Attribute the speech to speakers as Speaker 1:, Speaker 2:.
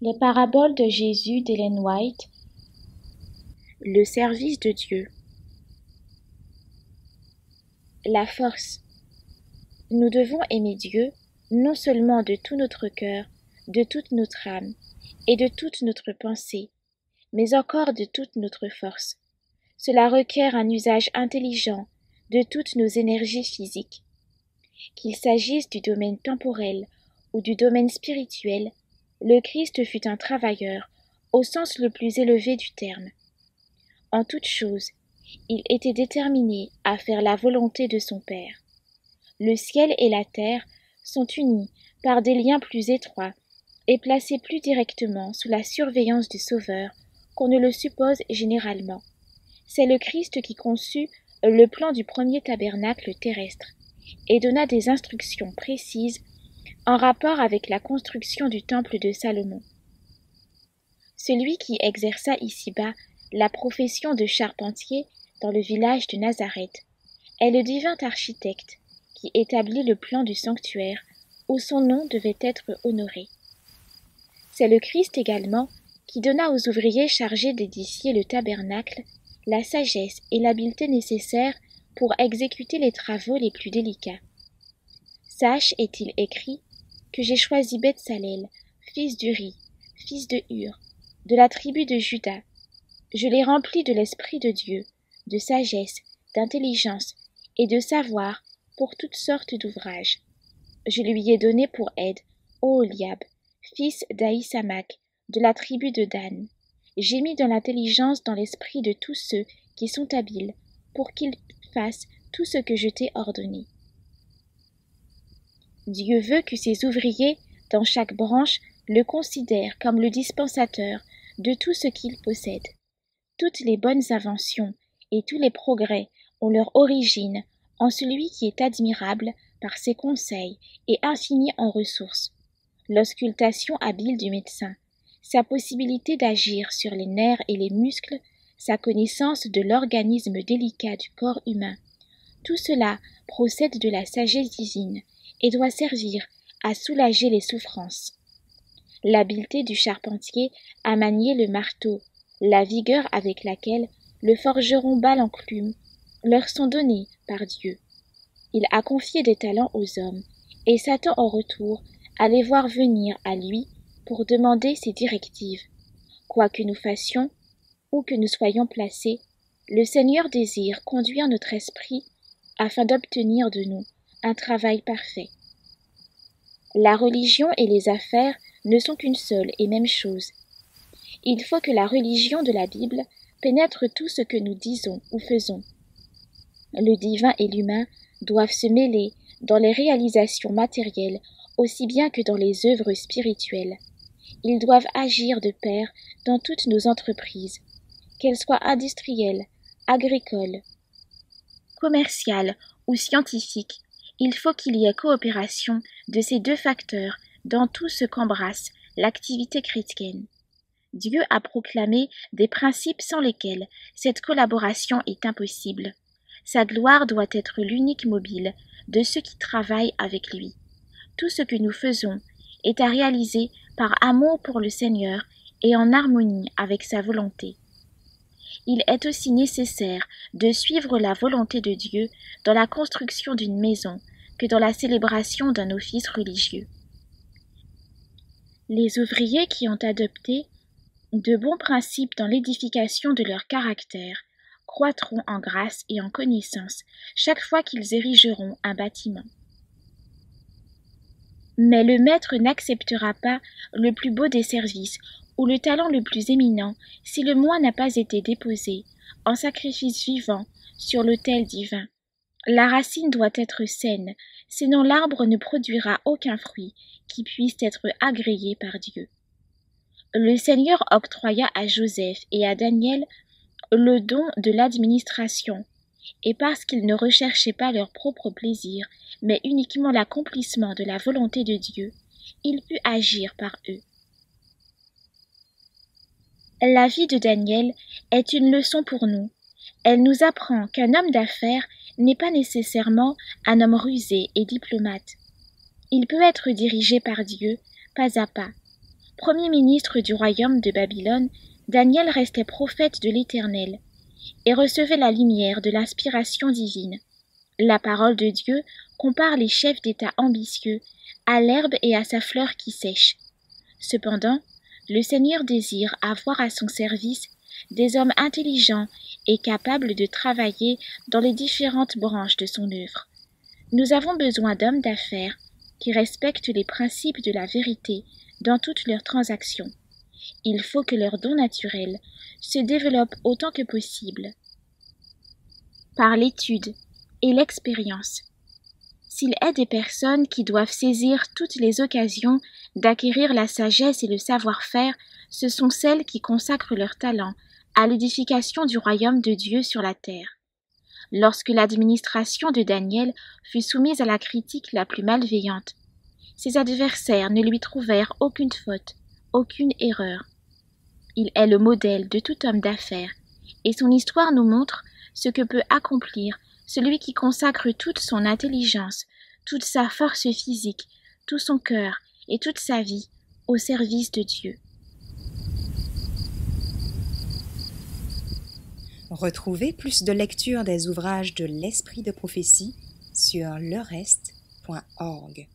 Speaker 1: Les paraboles de Jésus d'Ellen White. Le service de Dieu. La force. Nous devons aimer Dieu, non seulement de tout notre cœur, de toute notre âme et de toute notre pensée, mais encore de toute notre force. Cela requiert un usage intelligent de toutes nos énergies physiques. Qu'il s'agisse du domaine temporel ou du domaine spirituel, le Christ fut un travailleur, au sens le plus élevé du terme. En toute chose, il était déterminé à faire la volonté de son Père. Le ciel et la terre sont unis par des liens plus étroits et placés plus directement sous la surveillance du Sauveur qu'on ne le suppose généralement. C'est le Christ qui conçut le plan du premier tabernacle terrestre et donna des instructions précises en rapport avec la construction du temple de Salomon. Celui qui exerça ici-bas la profession de charpentier dans le village de Nazareth est le divin architecte qui établit le plan du sanctuaire où son nom devait être honoré. C'est le Christ également qui donna aux ouvriers chargés d'édifier le tabernacle la sagesse et l'habileté nécessaires pour exécuter les travaux les plus délicats. Sache, est-il écrit, que j'ai choisi Betsalel, fils d'Uri, fils de Hur, de la tribu de Juda. Je l'ai rempli de l'Esprit de Dieu, de sagesse, d'intelligence et de savoir pour toutes sortes d'ouvrages. Je lui ai donné pour aide Oholiab, fils d'Ahisamach, de la tribu de Dan. J'ai mis dans l'intelligence dans l'esprit de tous ceux qui sont habiles, pour qu'ils fassent tout ce que je t'ai ordonné. Dieu veut que ses ouvriers, dans chaque branche, le considèrent comme le dispensateur de tout ce qu'il possède. Toutes les bonnes inventions et tous les progrès ont leur origine en celui qui est admirable par ses conseils et infini en ressources. L'auscultation habile du médecin, sa possibilité d'agir sur les nerfs et les muscles, sa connaissance de l'organisme délicat du corps humain, tout cela procède de la sagesse divine et doit servir à soulager les souffrances. L'habileté du charpentier à manier le marteau, la vigueur avec laquelle le forgeron bat l'enclume, leur sont donnés par Dieu. Il a confié des talents aux hommes et s'attend en retour à les voir venir à lui pour demander ses directives. Quoi que nous fassions, où que nous soyons placés, le Seigneur désire conduire notre esprit afin d'obtenir de nous un travail parfait. La religion et les affaires ne sont qu'une seule et même chose. Il faut que la religion de la Bible pénètre tout ce que nous disons ou faisons. Le divin et l'humain doivent se mêler dans les réalisations matérielles aussi bien que dans les œuvres spirituelles. Ils doivent agir de pair dans toutes nos entreprises, qu'elles soient industrielles, agricoles, commerciales ou scientifiques. Il faut qu'il y ait coopération de ces deux facteurs dans tout ce qu'embrasse l'activité chrétienne. Dieu a proclamé des principes sans lesquels cette collaboration est impossible. Sa gloire doit être l'unique mobile de ceux qui travaillent avec lui. Tout ce que nous faisons est à réaliser par amour pour le Seigneur et en harmonie avec sa volonté. Il est aussi nécessaire de suivre la volonté de Dieu dans la construction d'une maison que dans la célébration d'un office religieux. Les ouvriers qui ont adopté de bons principes dans l'édification de leur caractère croîtront en grâce et en connaissance chaque fois qu'ils érigeront un bâtiment. Mais le maître n'acceptera pas le plus beau des services ou le talent le plus éminent si le moi n'a pas été déposé en sacrifice vivant sur l'autel divin. La racine doit être saine, sinon l'arbre ne produira aucun fruit qui puisse être agréé par Dieu. Le Seigneur octroya à Joseph et à Daniel le don de l'administration, et parce qu'ils ne recherchaient pas leur propre plaisir, mais uniquement l'accomplissement de la volonté de Dieu, il put agir par eux. La vie de Daniel est une leçon pour nous. Elle nous apprend qu'un homme d'affaires n'est pas nécessairement un homme rusé et diplomate. Il peut être dirigé par Dieu, pas à pas. premier ministre du royaume de Babylone, Daniel restait prophète de l'Éternel et recevait la lumière de l'inspiration divine. La parole de Dieu compare les chefs d'État ambitieux à l'herbe et à sa fleur qui sèche. Cependant, le Seigneur désire avoir à son service des hommes intelligents et capables de travailler dans les différentes branches de son œuvre. Nous avons besoin d'hommes d'affaires qui respectent les principes de la vérité dans toutes leurs transactions. Il faut que leur don naturel se développe autant que possible par l'étude et l'expérience. S'il est des personnes qui doivent saisir toutes les occasions d'acquérir la sagesse et le savoir-faire, ce sont celles qui consacrent leur talent à l'édification du royaume de Dieu sur la terre. Lorsque l'administration de Daniel fut soumise à la critique la plus malveillante, ses adversaires ne lui trouvèrent aucune faute, aucune erreur. Il est le modèle de tout homme d'affaires, et son histoire nous montre ce que peut accomplir celui qui consacre toute son intelligence, toute sa force physique, tout son cœur et toute sa vie au service de Dieu.
Speaker 2: Retrouvez plus de lectures des ouvrages de l'Esprit de prophétie sur lerest.org.